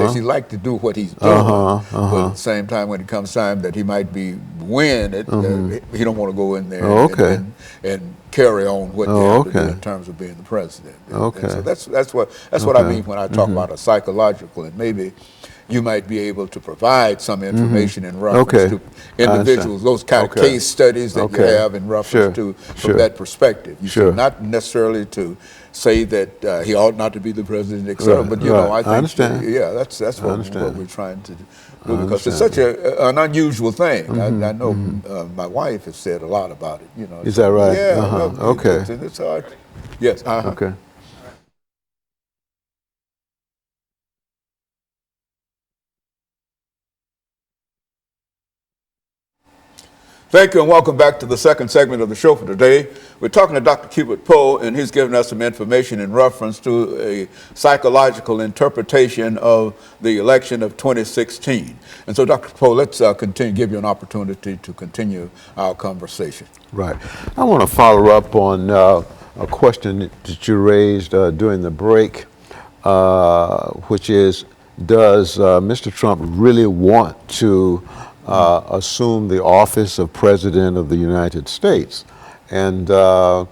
place. He liked to do what he's doing, but at the same time, when it comes time that he might be win it, he don't want to go in there and carry on what you have to do in terms of being the president. And so that's what I mean when I talk about a psychological, and maybe you might be able to provide some information in reference to individuals, those kind of case studies that you have in reference to from that perspective. You see, not necessarily to say that he ought not to be the president, etc. But you know, I think that's what we're trying to do, because it's such an unusual thing. I know my wife has said a lot about it. You know, is that right? Yeah. It's hard. Yes. Okay. Thank you and welcome back to the second segment of the show for today. We're talking to Dr. CPoe, and he's giving us some information in reference to a psychological interpretation of the election of 2016. And so, Dr. Poe, let's give you an opportunity to continue our conversation. Right. I want to follow up on a question that you raised during the break, which is, does Mr. Trump really want to assume the office of President of the United States? And my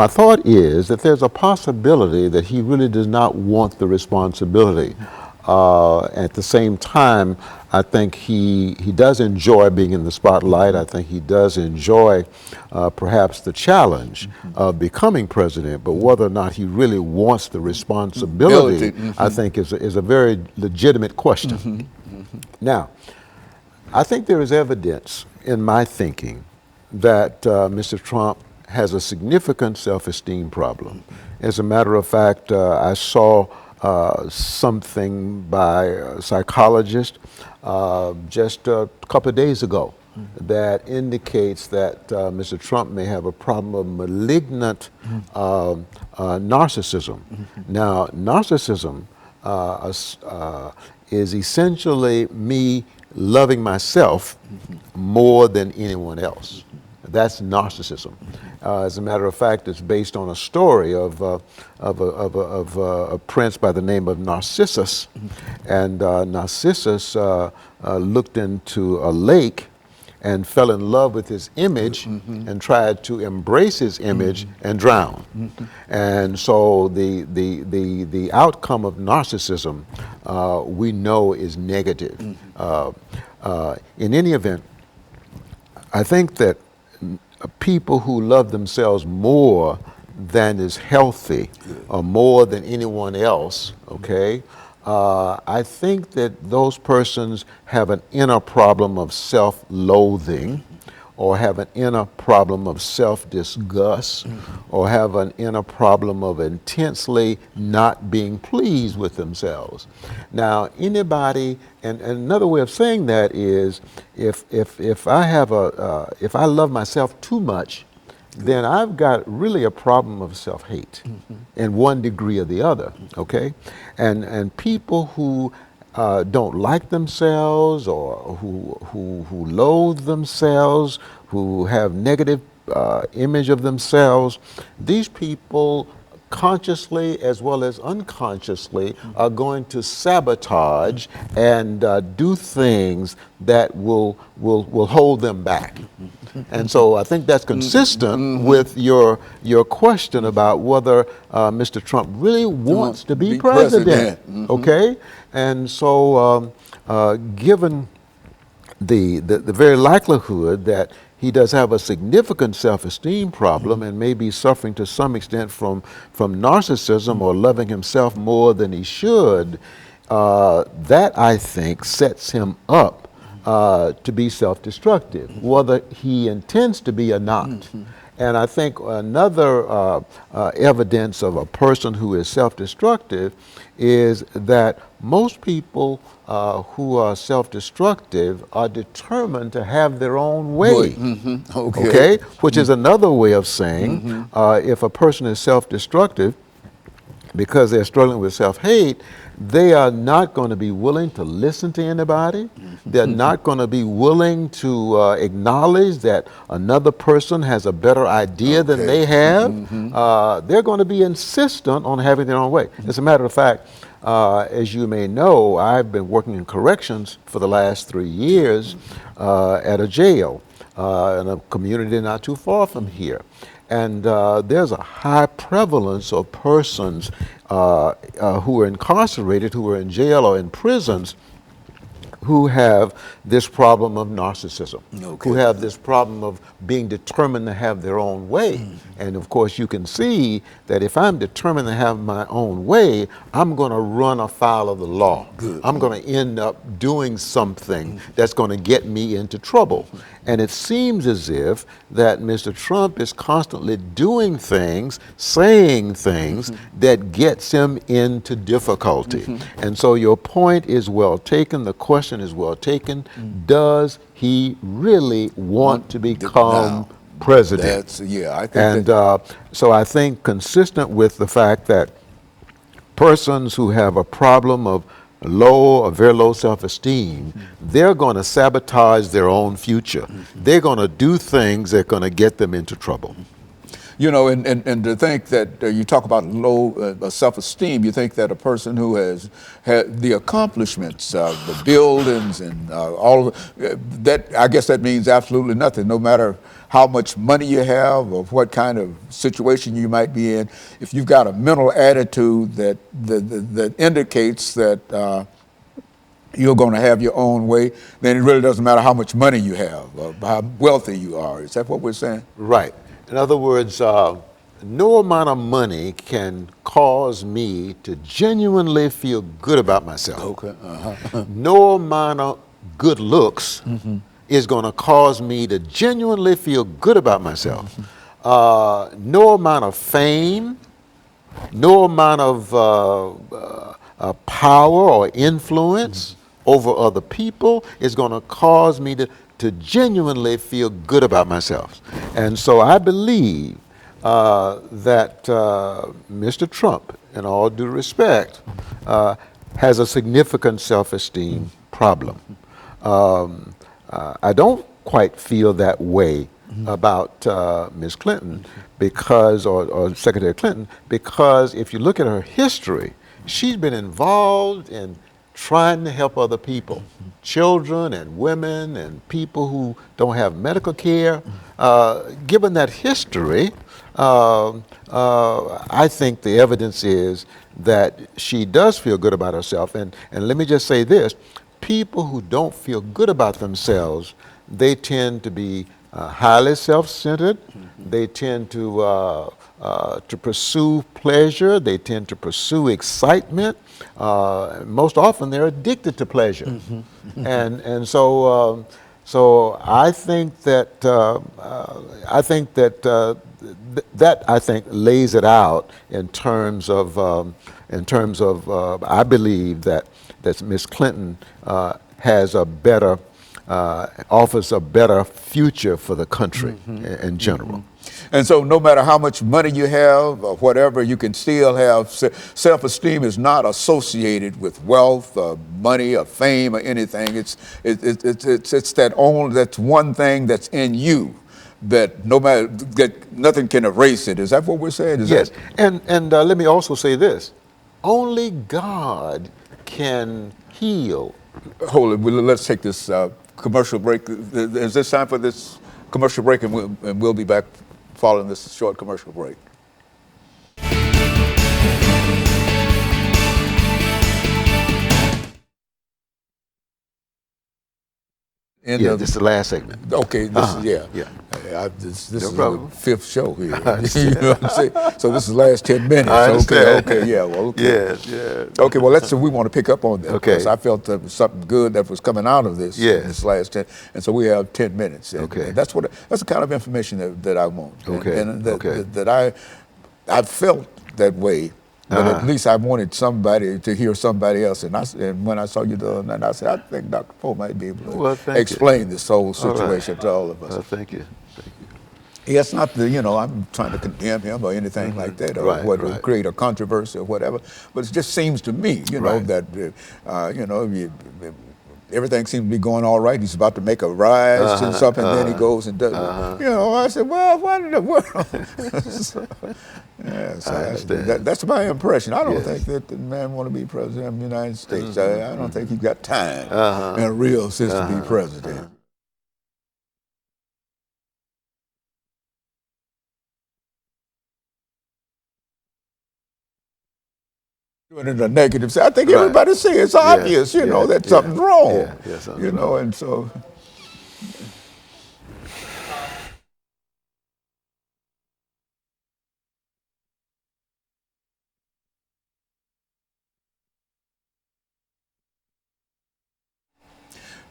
thought is that there's a possibility that he really does not want the responsibility. At the same time, I think he does enjoy being in the spotlight. I think he does enjoy perhaps the challenge of becoming president, but whether or not he really wants the responsibility, I think is a very legitimate question. Now, I think there is evidence in my thinking that Mr. Trump has a significant self-esteem problem. As a matter of fact, I saw something by a psychologist just a couple of days ago that indicates that Mr. Trump may have a problem of malignant narcissism. Now, narcissism is essentially me loving myself more than anyone else. That's narcissism. As a matter of fact, it's based on a story of a prince by the name of Narcissus. And Narcissus looked into a lake and fell in love with his image and tried to embrace his image and drown. And so the outcome of narcissism we know is negative. In any event, I think that people who love themselves more than is healthy or more than anyone else, okay, I think that those persons have an inner problem of self-loathing, or have an inner problem of self-disgust, or have an inner problem of intensely not being pleased with themselves. Now, anybody, and another way of saying that is, if I love myself too much, then I've got really a problem of self-hate in one degree or the other, okay? And people who don't like themselves, or who loathe themselves, who have negative image of themselves, these people consciously as well as unconsciously are going to sabotage and do things that will hold them back. And so I think that's consistent with your question about whether Mr. Trump really wants to be president. Okay? And so given the very likelihood that he does have a significant self-esteem problem and may be suffering to some extent from narcissism or loving himself more than he should, that I think sets him up to be self-destructive, whether he intends to be or not. And I think another evidence of a person who is self-destructive is that most people who are self-destructive are determined to have their own way. Okay? Which is another way of saying if a person is self-destructive because they're struggling with self-hate, they are not going to be willing to listen to anybody. They're not going to be willing to acknowledge that another person has a better idea than they have. They're going to be insistent on having their own way. As a matter of fact, As you may know, I've been working in corrections for the last 3 years at a jail in a community not too far from here. And there's a high prevalence of persons who are incarcerated, who are in jail or in prisons, who have this problem of narcissism, who have this problem of being determined to have their own way. And of course, you can see that if I'm determined to have my own way, I'm going to run afoul of the law. I'm going to end up doing something that's going to get me into trouble. And it seems as if that Mr. Trump is constantly doing things, saying things that gets him into difficulty. And so your point is well taken. The question is well taken. Does he really want to become president? I think so I think consistent with the fact that persons who have a problem of low or very low self-esteem, they're going to sabotage their own future. They're going to do things that are going to get them into trouble. You know, and to think that you talk about low self-esteem, you think that a person who has had the accomplishments, the buildings and all of that, I guess that means absolutely nothing, no matter how much money you have or what kind of situation you might be in. If you've got a mental attitude that indicates that you're going to have your own way, then it really doesn't matter how much money you have or how wealthy you are. Is that what we're saying? Right. In other words, no amount of money can cause me to genuinely feel good about myself. Okay. No amount of good looks is going to cause me to genuinely feel good about myself. No amount of fame, no amount of power or influence over other people is going to cause me to genuinely feel good about myself. And so I believe that Mr. Trump, in all due respect, has a significant self-esteem problem. I don't quite feel that way about Ms. Clinton because, or Secretary Clinton, because if you look at her history, she's been involved in trying to help other people, children and women and people who don't have medical care. Given that history, I think the evidence is that she does feel good about herself. And let me just say this, people who don't feel good about themselves, they tend to be highly self-centered. They tend to pursue pleasure. They tend to pursue excitement. Most often, they're addicted to pleasure, and so I think that that lays it out in terms of I believe that Ms. Clinton has a better offers a better future for the country in general. And so no matter how much money you have or whatever, you can still have self-esteem is not associated with wealth or money or fame or anything. It's that's one thing that's in you that nothing can erase it. Is that what we're saying? Yes. And let me also say this. Only God can heal. Hold it. Let's take this commercial break. Is this time for this commercial break? And we'll be back following this short commercial break. This is the last segment. Okay, this is No is problem. the fifth show here. You know what I'm saying? So this is the last 10 minutes. I understand. Okay, yeah, well, okay. Yes. Okay, well, we want to pick up on that. Okay. Because I felt there was something good that was coming out of this, this last 10, and so we have 10 minutes. And, Okay. and that's the kind of information that I want. Okay. And Okay. that I felt that way. But at least I wanted somebody to hear somebody else. And when I saw you the other night, I said, I think Dr. Poe might be able to explain this whole situation to all of us. Thank you. Yeah, it's not I'm trying to condemn him or anything like that, or or create a controversy or whatever. But it just seems to me, that everything seems to be going all right. He's about to make a rise and something, then he goes and does it. You know, I said, well, what in the world? Yes, I understand. That's my impression. I don't think that the man want to be president of the United States. I don't think he's got time in a real sense to be president. Doing it in a negative sense. I think everybody see it's obvious, you know, that something's wrong. You know, and so.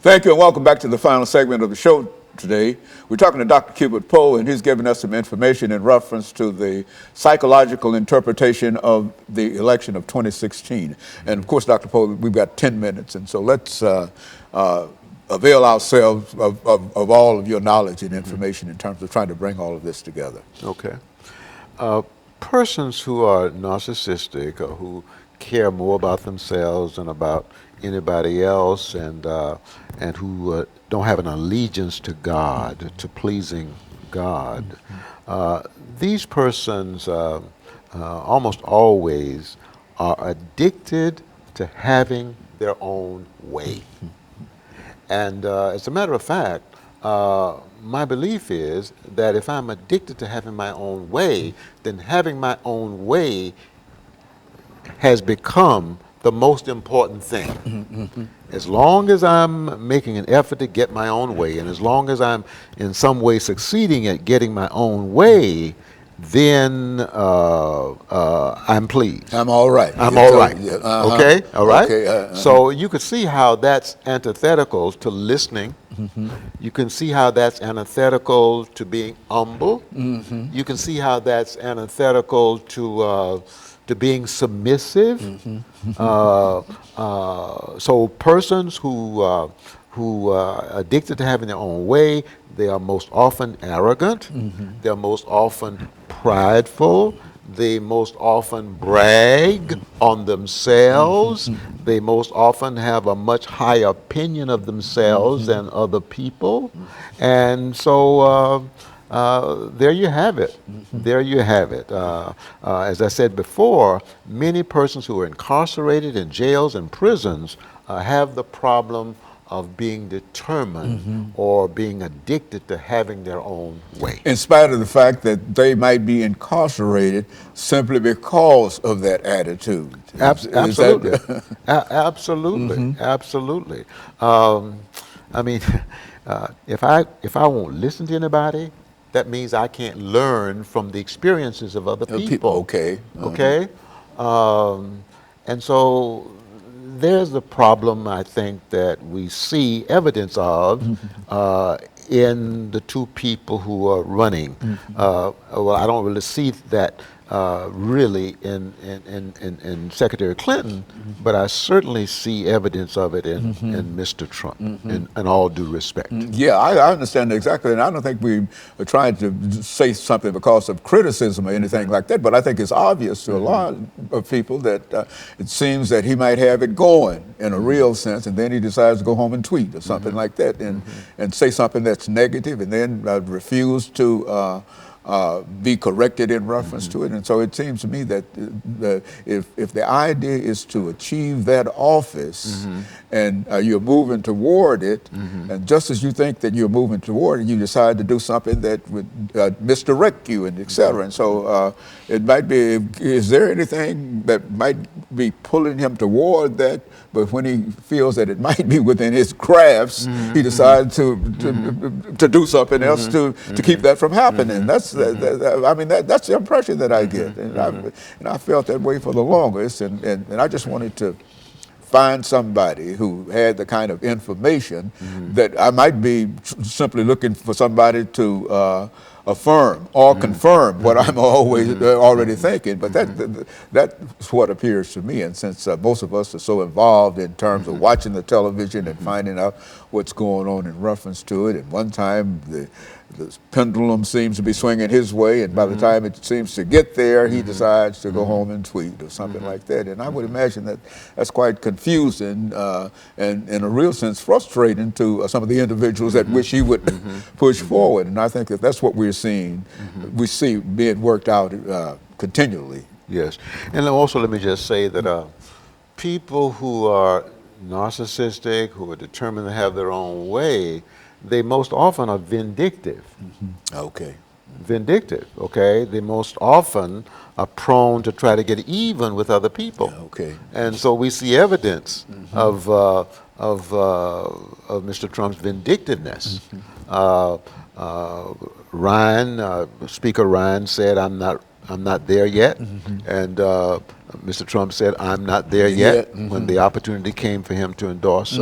Thank you and welcome back to the final segment of the show today. We're talking to Dr. CPoe, and he's giving us some information in reference to the psychological interpretation of the election of 2016. And of course, Dr. Poe, we've got 10 minutes, and so let's avail ourselves of all of your knowledge and information in terms of trying to bring all of this together. Okay. Persons who are narcissistic or who care more about themselves than about anybody else, and who don't have an allegiance to God, to pleasing God. These persons almost always are addicted to having their own way. And as a matter of fact, my belief is that if I'm addicted to having my own way, then having my own way has become the most important thing. As long as I'm making an effort to get my own way, and as long as I'm in some way succeeding at getting my own way, then I'm pleased. I'm all right. I'm all right. Okay? All right? Okay, So you could see how that's antithetical to listening. You can see how that's antithetical to being humble. You can see how that's antithetical to being submissive. So persons who are addicted to having their own way, they are most often arrogant. They're most often prideful. They most often brag on themselves. They most often have a much higher opinion of themselves than other people. And so there you have it. There you have it. As I said before, many persons who are incarcerated in jails and prisons have the problem of being determined or being addicted to having their own way. In spite of the fact that they might be incarcerated simply because of that attitude. Absolutely. Absolutely. Absolutely. I mean, if I won't listen to anybody, that means I can't learn from the experiences of other people. Okay. Okay? And so there's the problem, I think, that we see evidence of in the two people who are running. Well, I don't really see that really in Secretary Clinton, but I certainly see evidence of it in Mr. Trump, in all due respect. Yeah, I understand exactly, and I don't think we are trying to say something because of criticism or anything like that, but I think it's obvious to a lot of people that it seems that he might have it going in a real sense, and then he decides to go home and tweet or something like that, and say something that's negative, and then refuse to be corrected in reference to it. And so it seems to me that if the idea is to achieve that office and you're moving toward it, and just as you think that you're moving toward it, you decide to do something that would misdirect you and et cetera. And so it might be, is there anything that might be pulling him toward that? But when he feels that it might be within his grasp, he decides to do something else to keep that from happening. That's the impression that I get, and I felt that way for the longest. And I just wanted to find somebody who had the kind of information that I might be simply looking for somebody to affirm or confirm what I'm always already thinking, but that's what appears to me. And since most of us are so involved in terms of watching the television and finding out what's going on in reference to it, and one time the pendulum seems to be swinging his way, and by the time it seems to get there, he decides to go home and tweet or something like that. And I would imagine that that's quite confusing and, in a real sense, frustrating to some of the individuals that wish he would push forward. And I think that that's what we're seeing. We see being worked out continually. Yes. And also, let me just say that people who are narcissistic, who are determined to have their own way, they most often are vindictive. Okay. Vindictive, okay? They most often are prone to try to get even with other people. Okay. And so we see evidence of Mr. Trump's vindictiveness. Speaker Ryan said, "I'm not there yet," and Mr. Trump said, "I'm not there yet," when the opportunity came for him to endorse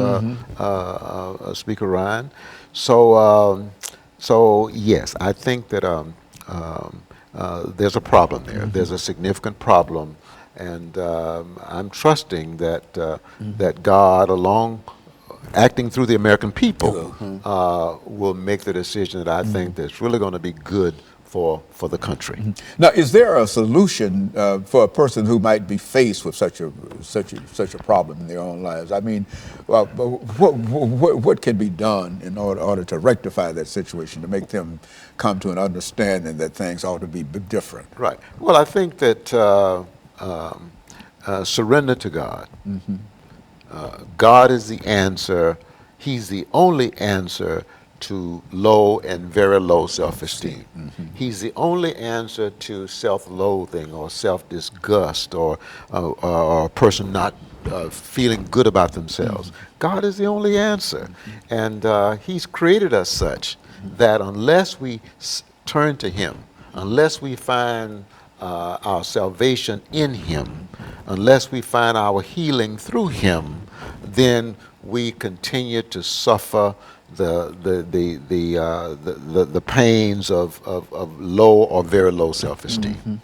Speaker Ryan. So yes, I think that there's a problem there. There's a significant problem, and I'm trusting that that God, acting through the American people, will make the decision that I think that's really going to be good for the country. Now, is there a solution for a person who might be faced with such a problem in their own lives? I mean, what can be done in order to rectify that situation, to make them come to an understanding that things ought to be different? Right. Well, I think that surrender to God. God is the answer. He's the only answer to low and very low self-esteem. He's the only answer to self-loathing or self-disgust or a person not feeling good about themselves. God is the only answer. And He's created us such that unless we turn to Him, unless we find our salvation in Him, unless we find our healing through Him, then we continue to suffer the pains of low or very low self-esteem.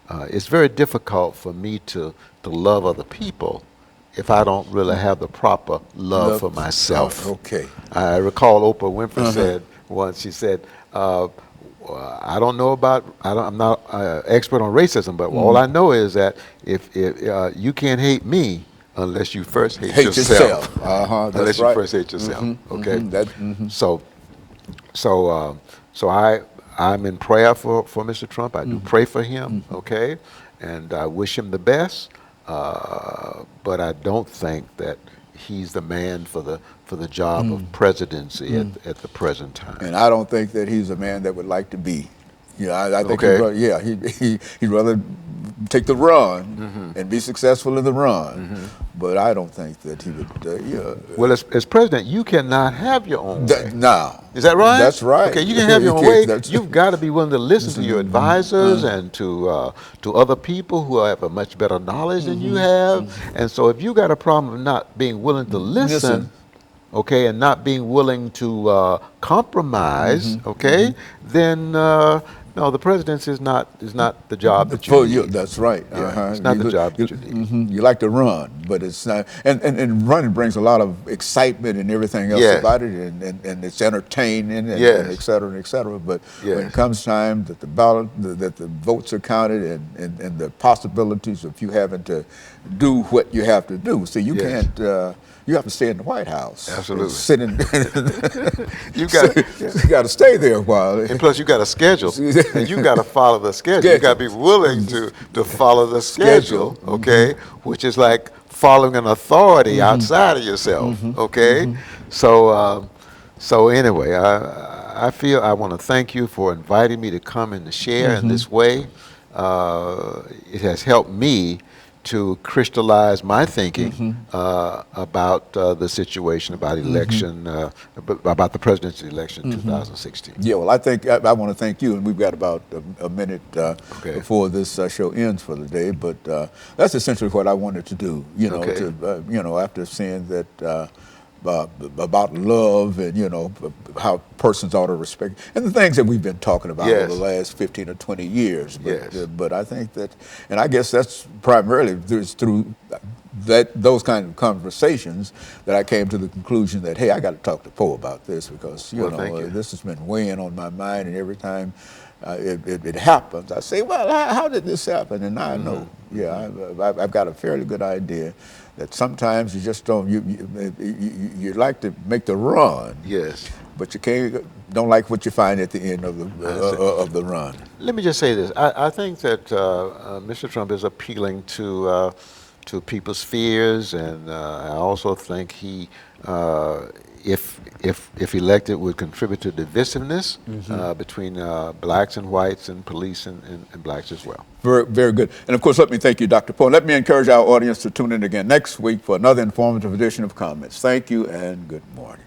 It's very difficult for me to love other people if I don't really have the proper love for myself. Okay. I recall Oprah Winfrey said once, she said, I don't know about, I'm not an expert on racism, but all I know is that if you can't hate me unless you first hate yourself. Unless you first hate yourself. Okay. So I'm in prayer for Mr. Trump. I do pray for him. Okay, and I wish him the best. But I don't think that he's the man for the job of presidency at the present time. And I don't think that he's a man that would like to be. I think he'd rather take the run and be successful in the run. But I don't think that he would. Well, as president, you cannot have your own way. No. Is that right? That's right. Okay, you can have your own way. You've got to be willing to listen to your advisors and to other people who have a much better knowledge than you have. And so if you got a problem of not being willing to listen, okay, and not being willing to compromise, okay, then no, the presidency is not the job that you need. That's right. It's not the job that you need. You like to run, but it's not. And running brings a lot of excitement and everything else about it, and it's entertaining, and et cetera, and et cetera. But when it comes time that the ballot, that the votes are counted, and the possibilities of you having to do what you have to do, see, you can't. You have to stay in the White House. Absolutely. Sitting. You got to stay there a while. And plus, you got a schedule, and you got to follow the schedule. You got to be willing to follow the schedule, okay? Which is like following an authority outside of yourself, okay? So anyway, I feel I want to thank you for inviting me to come and to share in this way. It has helped me to crystallize my thinking about the situation, about election, about the presidency election 2016. Yeah, well, I think I want to thank you, and we've got about a minute before this show ends for the day. But that's essentially what I wanted to do. After seeing that. About love and how persons ought to respect and the things that we've been talking about over the last 15 or 20 years. But I think that, and I guess that's primarily through those kind of conversations that I came to the conclusion that, hey, I got to talk to Poe about this, because this has been weighing on my mind, and every time it happens, I say, well, how did this happen? And now I know. Yeah, I've got a fairly good idea that sometimes you just don't, you like to make the run. Yes. But you don't like what you find at the end of the run. Let me just say this. I think that Mr. Trump is appealing to people's fears, and I also think he, if elected, would contribute to divisiveness between blacks and whites, and police and blacks as well. Very, very good. And of course, let me thank you, Dr. Poe. Let me encourage our audience to tune in again next week for another informative edition of Comments. Thank you and good morning.